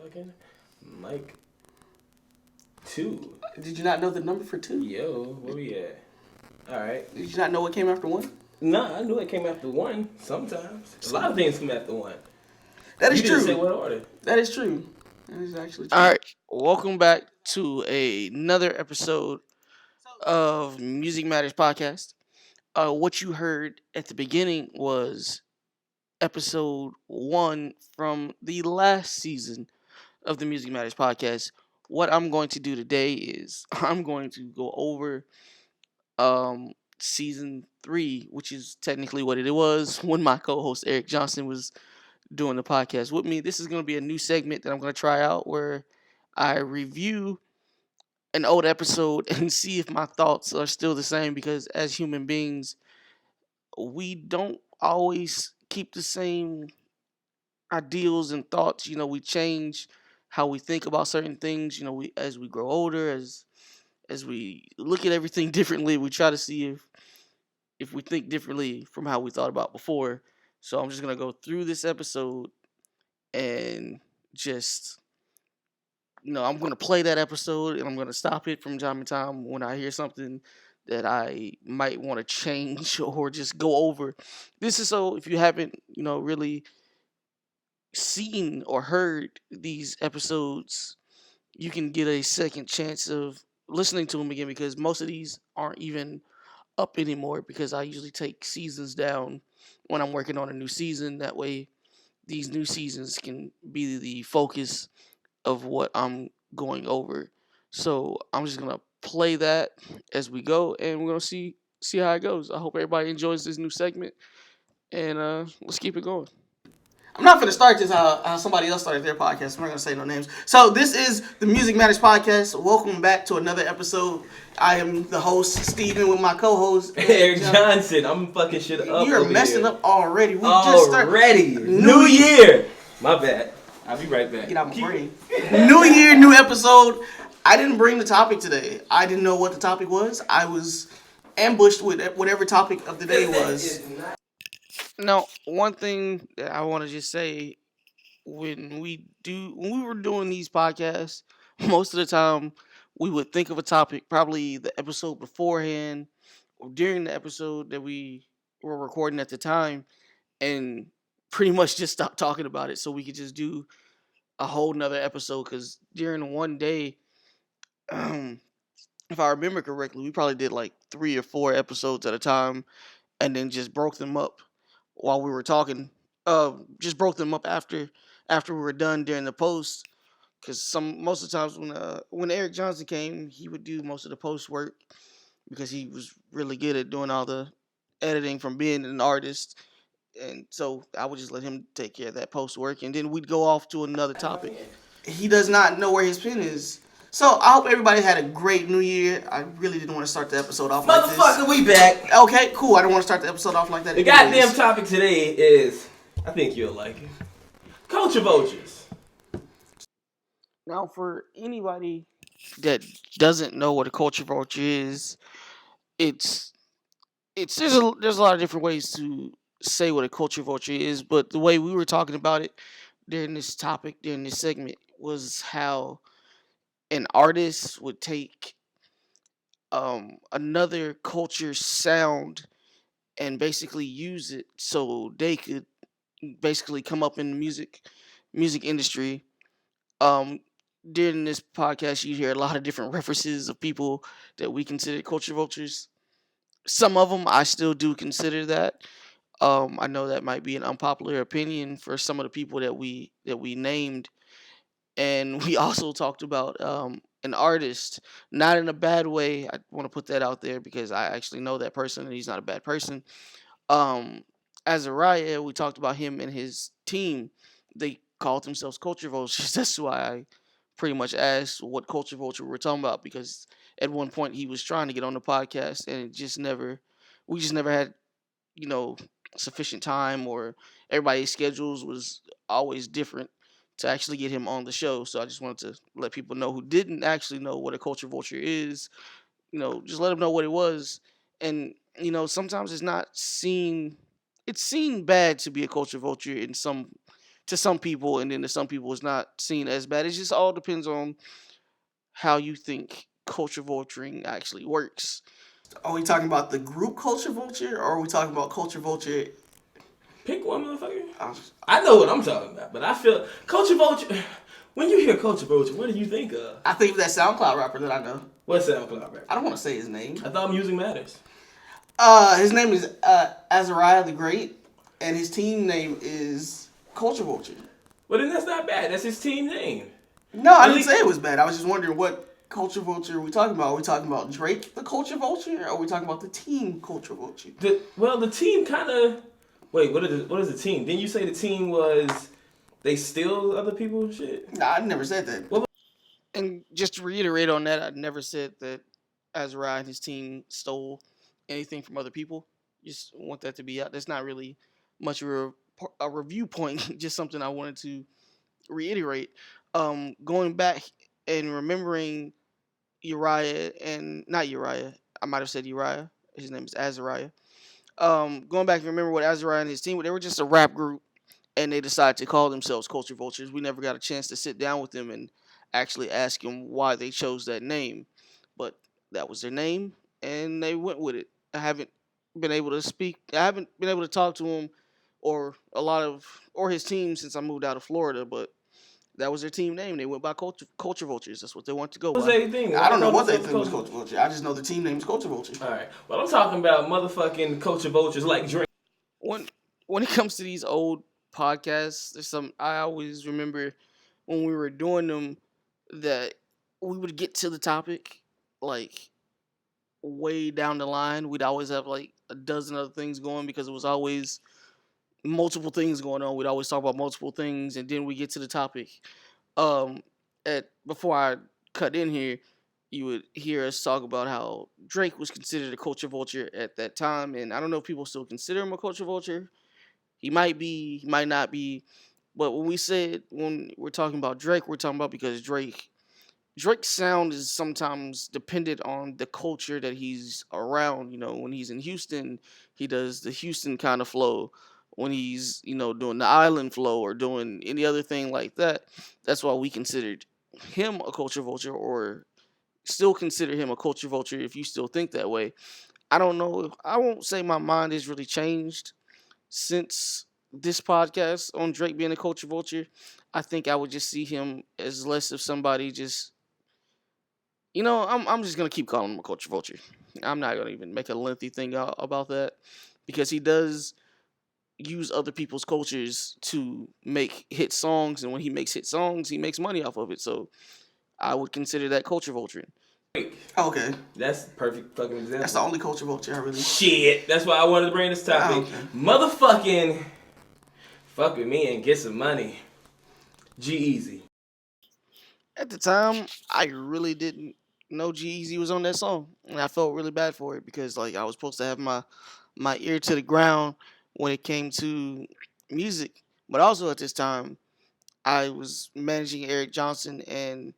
Fucking Mike 2. Did you not know the number for 2? Yo, where we at? Alright. Did you not know what came after 1? Nah, I knew it came after 1 sometimes. A lot of things come after 1. That is you true. Didn't say what order. That is true. That is actually true. All right, welcome back to another episode of Music Matters Podcast. What you heard at the beginning was episode 1 from the last season of the Music Matters Podcast. What I'm going to do today is I'm going to go over season 3, which is technically what it was when my co-host Aireq Jonsin was doing the podcast with me. This is going to be a new segment that I'm going to try out where I review an old episode and see if my thoughts are still the same, because as human beings, we don't always keep the same ideals and thoughts. We change how we think about certain things. We as we grow older, as we look at everything differently, we try to see if we think differently from how we thought about before. So I'm just gonna go through this episode and just I'm gonna play that episode and I'm gonna stop it from time to time when I hear something that I might want to change or just go over. This is so if you haven't really seen or heard these episodes, you can get a second chance of listening to them again, because most of these aren't even up anymore, because I usually take seasons down when I'm working on a new season. That way these new seasons can be the focus of what I'm going over. So I'm just gonna play that as we go, and we're gonna see how it goes. I hope everybody enjoys this new segment, and let's keep it going. I'm not going to start this how somebody else started their podcast. I'm not going to say no names. So this is the Music Matters Podcast. Welcome back to another episode. I am the host, Steven, with my co-host, Aireq Jonsin. I'm fucking shit up. You're messing up already. We just started. New year. My bad. I'll be right back. Get out my brain. New year, new episode. I didn't bring the topic today. I didn't know what the topic was. I was ambushed with whatever topic of the day was. Now, one thing that I want to just say, when we were doing these podcasts, most of the time we would think of a topic, probably the episode beforehand or during the episode that we were recording at the time, and pretty much just stop talking about it so we could just do a whole nother episode. Because during one day, if I remember correctly, we probably did like 3 or 4 episodes at a time, and then just broke them up while we were talking. Just broke them up after we were done during the post. Because most of the times when Aireq Jonsin came, he would do most of the post work, because he was really good at doing all the editing from being an artist. And so I would just let him take care of that post work, and then we'd go off to another topic. He does not know where his pen is. So I hope everybody had a great New Year. I really didn't want to start the episode off like this. Motherfucker, we back. Okay, cool. I don't want to start the episode off like that. The goddamn topic today is, I think you'll like it, culture vultures. Now, for anybody that doesn't know what a culture vulture is, there's a lot of different ways to say what a culture vulture is, but the way we were talking about it during this segment, was how an artist would take another culture's sound and basically use it so they could basically come up in the music industry. During this podcast, you hear a lot of different references of people that we consider culture vultures. Some of them I still do consider that. I know that might be an unpopular opinion for some of the people that we named, and we also talked about an artist, not in a bad way. I want to put that out there, because I actually know that person and he's not a bad person. Azariah, we talked about him and his team. They called themselves culture vultures. That's why I pretty much asked what culture vulture we were talking about, because at one point he was trying to get on the podcast, and we just never had, sufficient time, or everybody's schedules was always different to actually get him on the show. So I just wanted to let people know who didn't actually know what a culture vulture is, just let them know what it was. And, sometimes it's seen bad to be a culture vulture in some to some people, and then to some people it's not seen as bad. It just all depends on how you think culture vulturing actually works. Are we talking about the group culture vulture, or are we talking about culture vulture? Pick one, motherfucker. I know what I'm talking about, but I feel culture vulture. When you hear culture vulture, what do you think of? I think of that SoundCloud rapper that I know. What SoundCloud rapper? I don't want to say his name. I thought music matters. His name is Azariah the Great, and his team name is Culture Vulture. Well, then that's not bad. That's his team name. No, I didn't say it was bad. I was just wondering what Culture Vulture are we talking about? Are we talking about Drake, the Culture Vulture, or are we talking about the team Culture Vulture? The team kind of... Wait, what is the team? Didn't you say the team was... They steal other people's shit? Nah, I never said that. And just to reiterate on that, I never said that Azariah and his team stole anything from other people. Just want that to be out. That's not really much of a review point, just something I wanted to reiterate. Going back and remembering Uriah and not Uriah, I might have said Uriah. His name is Azariah. Going back and remember what Azariah and his team, they were just a rap group, and they decided to call themselves Culture Vultures. We never got a chance to sit down with them and actually ask them why they chose that name, but that was their name, and they went with it. I haven't been able to speak. I haven't been able to talk to him or his team since I moved out of Florida, but that was their team name. They went by Culture Vultures. That's what they want to go by. I don't know what they think was Culture Vulture. I just know the team name is Culture Vulture. All right. Well, I'm talking about motherfucking Culture Vultures like Drake. When it comes to these old podcasts, there's some I always remember when we were doing them that we would get to the topic like way down the line. We'd always have like a dozen other things going because it was always multiple things going on. We'd always talk about multiple things, and then we get to the topic. Before I cut in here, you would hear us talk about how Drake was considered a culture vulture at that time, and I don't know if people still consider him a culture vulture. He might be, he might not be, but when we're talking about Drake, we're talking about because Drake's sound is sometimes dependent on the culture that he's around. You know, when he's in Houston, he does the Houston kind of flow. When he's, doing the island flow or doing any other thing like that, that's why we considered him a culture vulture, or still consider him a culture vulture if you still think that way. I don't know. I won't say my mind has really changed since this podcast on Drake being a culture vulture. I think I would just see him as less of somebody just... I'm just going to keep calling him a culture vulture. I'm not going to even make a lengthy thing about that because he does use other people's cultures to make hit songs, and when he makes hit songs, he makes money off of it. So I would consider that culture vulturing. Okay. That's a perfect fucking example. That's the only culture vulture I really... Shit. That's why I wanted to bring this topic. Okay. Motherfucking fuck with me and get some money. G-Eazy. At the time, I really didn't know G-Eazy was on that song, and I felt really bad for it because I was supposed to have my ear to the ground when it came to music. But also at this time, I was managing Aireq Jonsin, and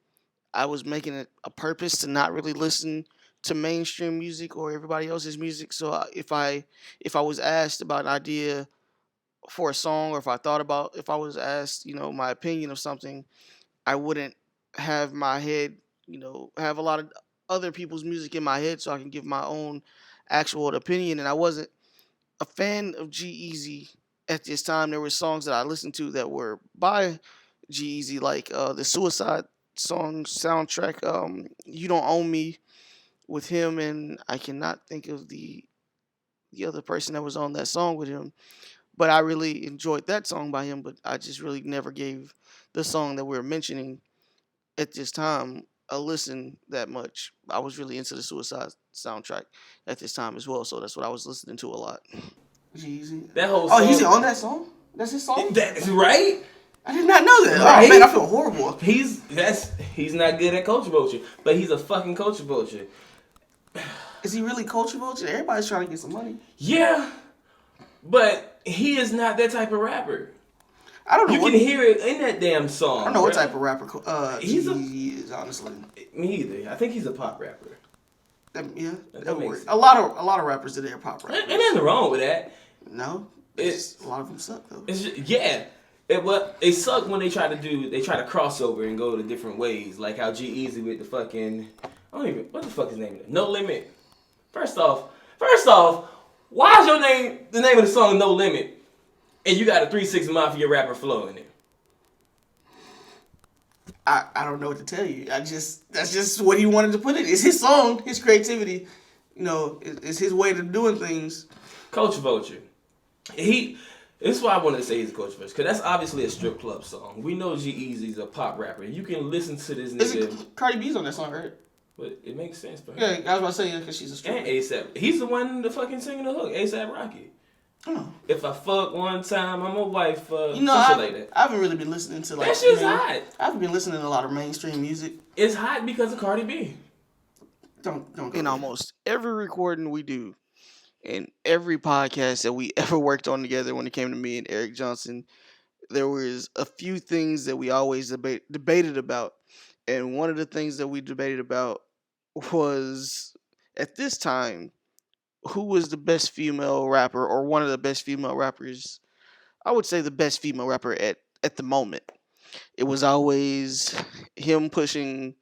I was making it a purpose to not really listen to mainstream music or everybody else's music. So if I was asked about an idea for a song, or if I was asked, my opinion of something, I wouldn't have my head, have a lot of other people's music in my head so I can give my own actual opinion. And I wasn't a fan of G-Eazy at this time. There were songs that I listened to that were by G-Eazy, like the Suicide song soundtrack, You Don't Own Me, with him, and I cannot think of the other person that was on that song with him. But I really enjoyed that song by him, but I just really never gave the song that we're mentioning at this time a listen that much. I was really into the Suicide soundtrack at this time as well, so that's what I was listening to a lot. G-Eazy. That whole song. Oh, he's on that song? That's his song? That's right. I did not know that. Right? Oh man, I feel horrible. He's not good at culture vulture, but he's a fucking culture vulture. Is he really culture vulture? Everybody's trying to get some money. Yeah, but he is not that type of rapper. I don't know. You can hear it in that damn song. I don't know what type of rapper he is, honestly. Me either. I think he's a pop rapper. That works. A lot of rappers today are pop rappers. Ain't nothing wrong with that. No, a lot of them suck though. It's just, yeah. They suck when they try to crossover and go to different ways, like how G-Eazy with the fucking what the fuck is name of it? No Limit. First off, why is your name the name of the song No Limit, and you got a 3 6 Mafia rapper flow in it? I don't know what to tell you. That's just what he wanted to put it. It's his song, his creativity. It's his way of doing things. Coach Vulture. This is why I wanted to say he's a Coach Vulture, because that's obviously a strip club song. We know G-Eazy's a pop rapper. You can listen to this nigga. Cardi B's on that song, right? But it makes sense, bro. Yeah, I was about to say because she's a stripper. And ASAP. He's the one to fucking singing the hook. ASAP Rocky. Oh. If I fuck one time, I'm a wife. I haven't really been listening to that shit's hot. I haven't been listening to a lot of mainstream music. It's hot because of Cardi B. Don't. In almost every recording we do, and every podcast that we ever worked on together, when it came to me and Aireq Jonsin, there was a few things that we always debated about, and one of the things that we debated about was, at this time, who was the best female rapper, or one of the best female rappers. I would say the best female rapper at the moment. It was always him pushing,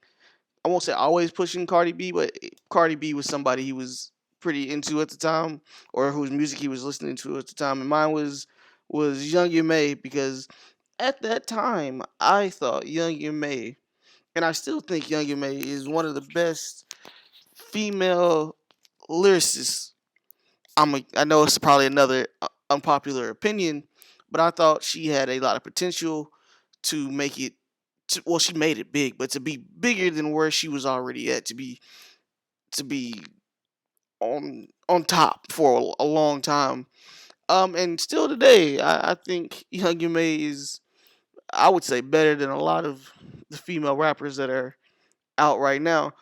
I won't say always pushing Cardi B, but Cardi B was somebody he was pretty into at the time, or whose music he was listening to at the time. And mine was Young M.A, because at that time I thought Young M.A, and I still think Young M.A is one of the best female lyricists. I know it's probably another unpopular opinion, but I thought she had a lot of potential to make it. She made it big, but to be bigger than where she was already at, to be on top for a long time. And still today, I think Young M.A is, I would say, better than a lot of the female rappers that are out right now.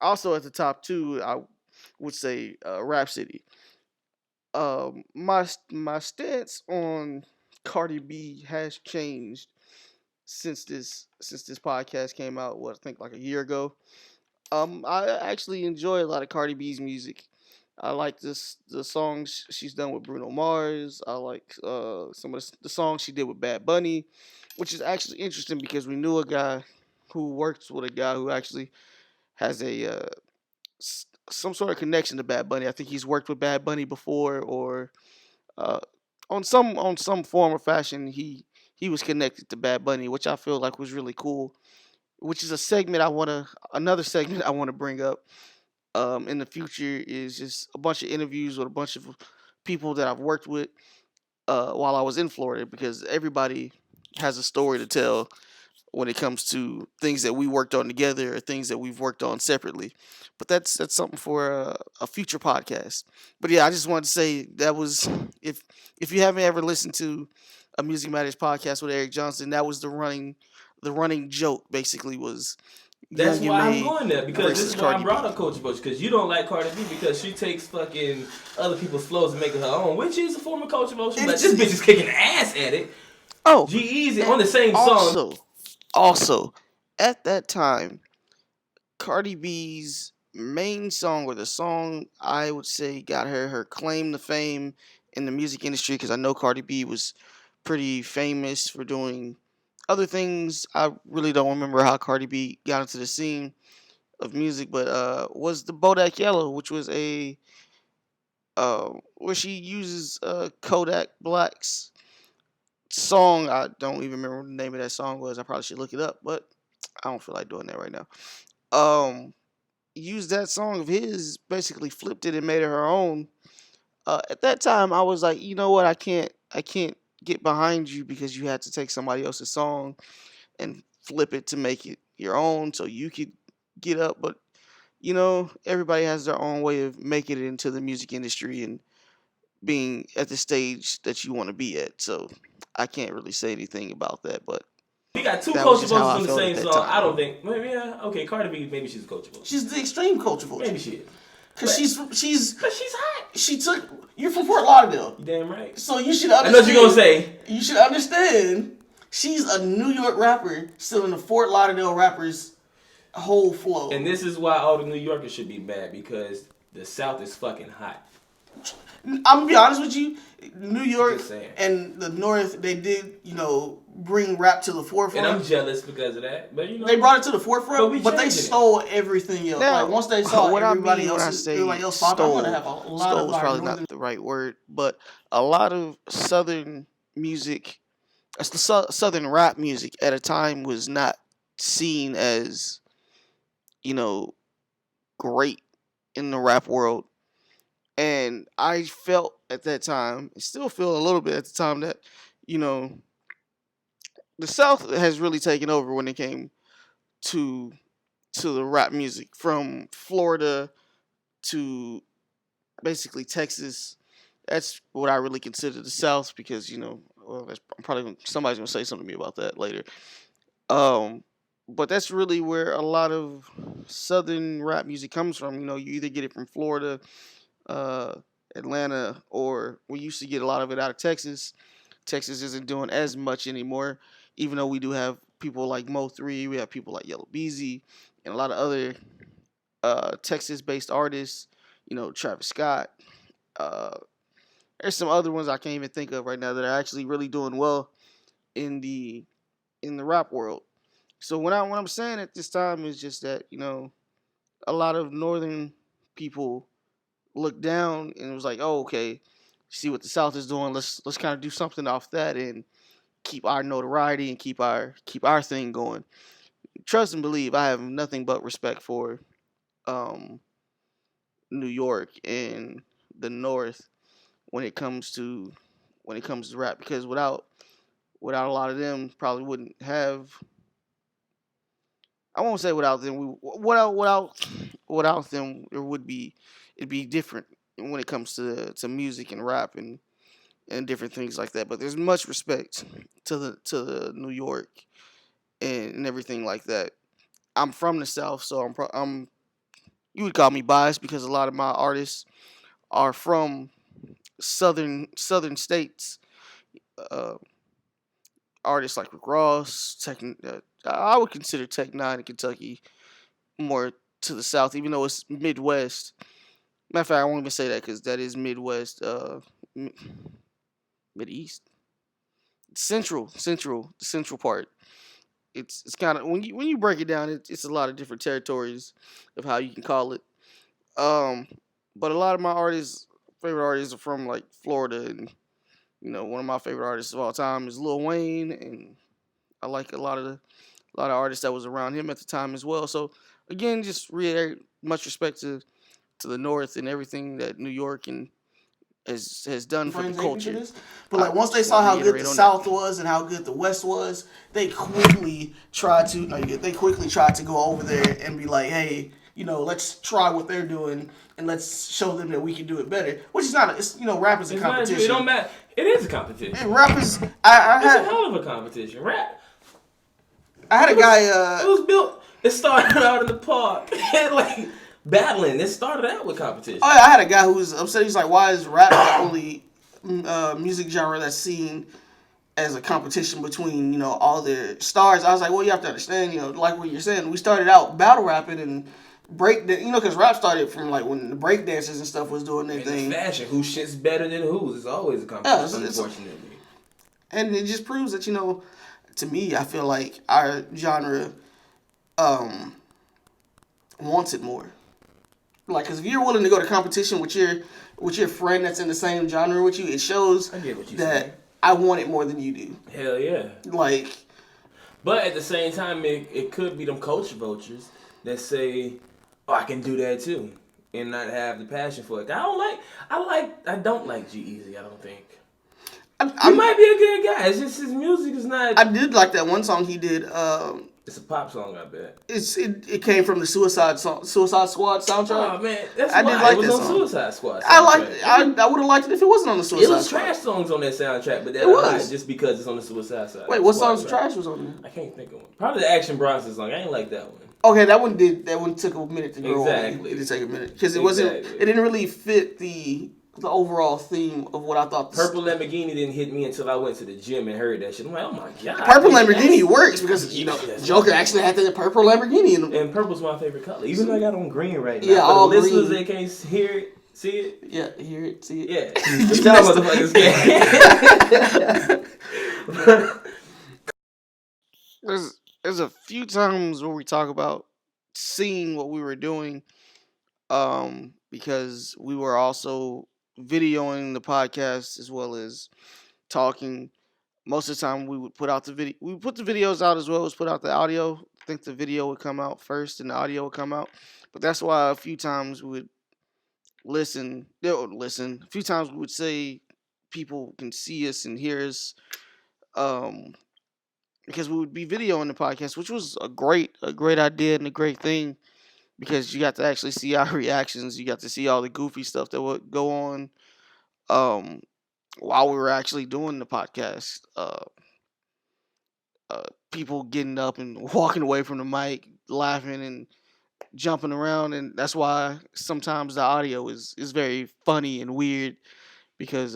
Also at the top too, I would say Rhapsody. My stance on Cardi B has changed since this podcast came out. I think like a year ago. I actually enjoy a lot of Cardi B's music. I like the songs she's done with Bruno Mars. I like some of the songs she did with Bad Bunny, which is actually interesting because we knew a guy who works with a guy who actually has some sort of connection to Bad Bunny. I think he's worked with Bad Bunny before, or uh, on some form or fashion he was connected to Bad Bunny, which I feel like was really cool. Which is another segment I want to bring up in the future, is just a bunch of interviews with a bunch of people that I've worked with while I was in Florida, because everybody has a story to tell when it comes to things that we worked on together or things that we've worked on separately. But that's something for a future podcast. But yeah, I just wanted to say that was, if you haven't ever listened to a Music Matters podcast with Aireq Jonsin, that was the running joke basically was. That's Young why M.A I'm going there, because this is why Cardi I brought B. up Coach Bush, because you don't like Cardi B because she takes fucking other people's flows and make it her own, which is a form of Coach Bush. But this bitch is kicking ass at it. Oh, G-Eazy on the same song. Also, at that time, Cardi B's main song, or the song I would say got her claim to fame in the music industry, because I know Cardi B was pretty famous for doing other things. I really don't remember how Cardi B got into the scene of music, but was the Bodak Yellow, which was where she uses Kodak Black's song. I don't even remember what the name of that song was. I probably should look it up, but I don't feel like doing that right now. Used that song of his, basically flipped it and made it her own. At that time, I was like, you know what? I can't get behind you because you had to take somebody else's song and flip it to make it your own, so you could get up. But everybody has their own way of making it into the music industry and being at the stage that you want to be at. So I can't really say anything about that, but We got two that was Coach just how Bush's I on the felt same at that song. time. I don't think. Maybe okay. Cardi B, maybe she's a Coach Bush. She's the extreme Coach Vulture. Maybe she is. Cause she's But she's hot. You're from Fort Lauderdale, You damn right. so you should understand. I know what you're gonna say. You should understand. She's a New York rapper, still in the Fort Lauderdale rappers' whole flow. And this is why all the New Yorkers should be mad, because the South is fucking hot. I'm gonna be honest with you. New York Just saying. and the North, they did, bring rap to the forefront. And I'm jealous because of that. But they brought it to the forefront, but they changing it. stole everything else. Now, like once they saw what everybody I mean when I else, say everybody else popped, I'm gonna have a lot stole of is our probably northern. not the right word, but a lot of Southern music, Southern rap music at a time was not seen as, great in the rap world. And I felt at that time, still feel a little bit at the time that, you know, the South has really taken over when it came to the rap music, from Florida to basically Texas. That's what I really consider the South because I'm probably somebody's gonna say something to me about that later. But that's really where a lot of Southern rap music comes from. You either get it from Florida, uh, Atlanta, or we used to get a lot of it out of Texas. Texas isn't doing as much anymore, even though we do have people like Mo3, we have people like Yellow Beezy, and a lot of other Texas-based artists. Travis Scott. Uh, there's some other ones I can't even think of right now that are actually really doing well in the rap world. So what I'm saying at this time is just that a lot of northern people looked down and it was like, oh, okay, see what the South is doing. Let's kind of do something off that and keep our notoriety and keep our thing going. Trust and believe, I have nothing but respect for New York and the North when it comes to rap, because without a lot of them, probably wouldn't have. I won't say without them. Without them, it'd be different when it comes to music and rap and different things like that. But there's much respect to the New York and everything like that. I'm from the South, so I'm you would call me biased because a lot of my artists are from southern states. Uh, Artists like Rick Ross, I would consider Tech Nine in Kentucky more to the South, even though it's Midwest. Matter of fact, I won't even say that because that is Midwest, Mideast, the central part. It's kind of when you break it down, it's a lot of different territories of how you can call it. Um, but a lot of my favorite artists are from like Florida, and one of my favorite artists of all time is Lil Wayne, and I like a lot of artists that was around him at the time as well. So again, just reiterate much respect to the North and everything that New York and has done for the culture. But like once they saw how good the South was and how good the West was, they quickly tried to go over there and be like, hey, let's try what they're doing and let's show them that we can do it better. Which is not, rap is a competition. It don't matter. It is a competition. And rap is, it's a hell of a competition. Rap. I had a guy. It was built. It started out in the park, like battling. It started out with competition. Oh yeah, I had a guy who was upset. He's like, "Why is rap the only music genre that's seen as a competition between all the stars?" I was like, "Well, you have to understand, like what you're saying. We started out battle rapping and break, because rap started from like when the break dancers and stuff was doing their thing. The fashion, whose shit's better than whose? It's always a competition, unfortunately. And it just proves that to me, I feel like our genre wants it more. Like, because if you're willing to go to competition with your friend that's in the same genre with you, it shows that I want it more than you do. Hell yeah. Like, but at the same time, it could be them culture vultures that say, "Oh, I can do that too," and not have the passion for it. I don't like G-Eazy. I don't think. He might be a good guy. It's just his music is not. I did like that one song he did. It's a pop song, I bet. It came from the Suicide Squad soundtrack. Oh man, that's I why did like it was that on song. Suicide Squad. Soundtrack. I would have liked it if it wasn't on the Suicide Squad. It was trash songs on that soundtrack, but that was just because it's on the Suicide Squad. Wait, what songs of trash was on there? I can't think of one. Probably the Action Bronson song. I ain't like that one. Okay, that one took a minute to grow on. Exactly. It did take a minute because it didn't really fit the overall theme of what I thought. Purple Lamborghini didn't hit me until I went to the gym and heard that shit. I'm like, oh my god. Purple Lamborghini works because Joker actually had the purple Lamborghini in him. And purple's my favorite color, even though I got on green right now. Yeah, all for the green. listeners that can't hear it, See it? Yeah, hear it, see it. Yeah. Y'all motherfuckers can't. There's a few times where we talk about seeing what we were doing, because we were also videoing the podcast as well as talking. Most of the time, we would put out the video. We would put the videos out as well as put out the audio. I think the video would come out first and the audio would come out. But that's why a few times we would listen. They would listen. A few times we would say people can see us and hear us, um, because we would be videoing the podcast, which was a great idea and a great thing, because you got to actually see our reactions. You got to see all the goofy stuff that would go on, um, while we were actually doing the podcast. People getting up and walking away from the mic, laughing and jumping around, and that's why sometimes the audio is very funny and weird, because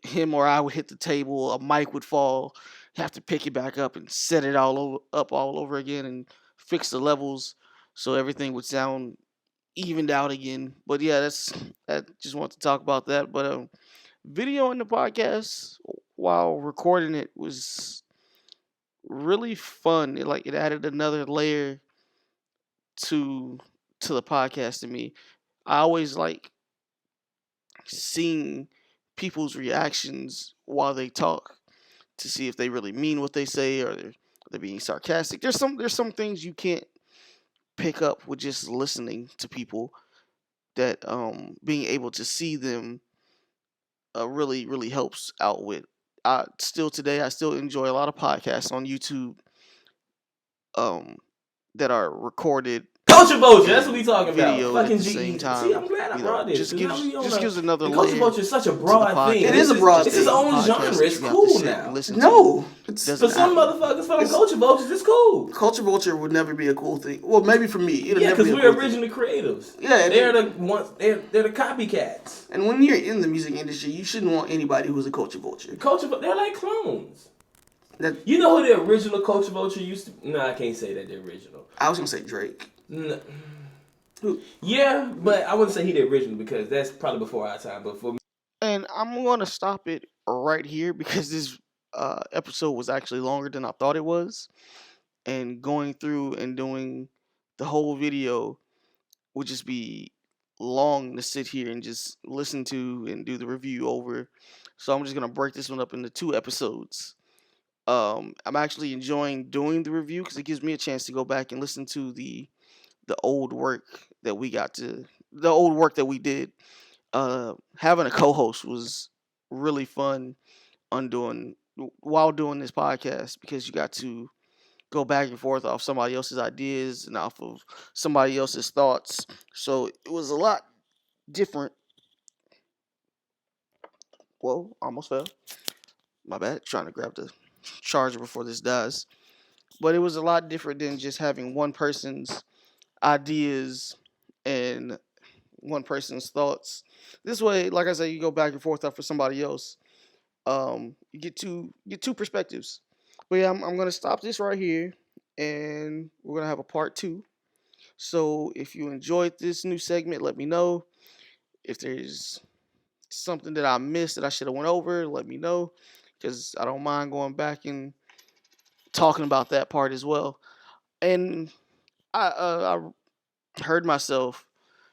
him or I would hit the table, a mic would fall, have to pick it back up and set it all over again and fix the levels so everything would sound evened out again. But yeah, I just want to talk about that. But video in the podcast while recording it was really fun. It added another layer to the podcast to me. I always like seeing people's reactions while they talk to see if they really mean what they say, or they're being sarcastic. There's some things you can't pick up with just listening to people, that being able to see them really helps out with. I still enjoy a lot of podcasts on YouTube, um that are recorded Culture vulture, that's what we talking about. videoed Fucking at the same G. time. See, I'm glad I brought this. Just gives another the culture layer vulture is such a to the broad thing. It is a broad It's his thing. own Podcast genre. that It's you have to cool sit now. and listen to. No, For Doesn't some happen. motherfuckers, for them culture vultures, it's cool. culture vulture would never be a cool thing. Well, maybe for me, it'll Yeah, never because be a we're cool thing. original creatives. Yeah, they're the ones. They're the copycats. And when you're in the music industry, you shouldn't want anybody who's a culture vulture. They're like clones. That You know who the original culture vulture used to? No, I can't say that the original. I was gonna say Drake. No. Who? Yeah, but I wouldn't say he the original, because that's probably before our time. But for me, And I'm going to stop it right here, because this episode was actually longer than I thought it was. And going through and doing the whole video would just be long to sit here and just listen to and do the review over. So I'm just going to break this one up into 2 episodes. I'm actually enjoying doing the review, because it gives me a chance to go back and listen to the old work that we did. Having a co-host was really fun while doing this podcast, because you got to go back and forth off somebody else's ideas and off of somebody else's thoughts. So it was a lot different. Whoa, almost fell. My bad. Trying to grab the charger before this dies. But it was a lot different than just having one person's ideas and one person's thoughts. This way, like I said, you go back and forth off of somebody else. You get two perspectives. But yeah, I'm gonna stop this right here, and we're gonna have a part 2. So if you enjoyed this new segment, let me know. If there's something that I missed that I should have went over, let me know, because I don't mind going back and talking about that part as well. And I heard myself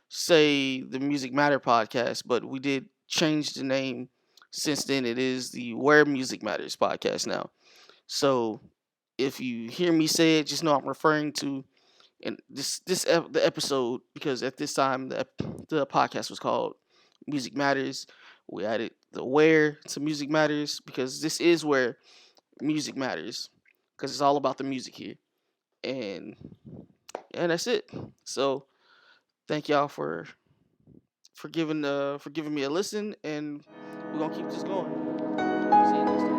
say the Music Matter podcast, but we did change the name since then. It is the Where Music Matters podcast now. So if you hear me say it, just know I'm referring to the episode, because at this time the podcast was called Music Matters. We added the Where to Music Matters, because this is where music matters, because it's all about the music here. And that's it. So thank y'all for giving me a listen, and we're gonna keep this going. See you next time.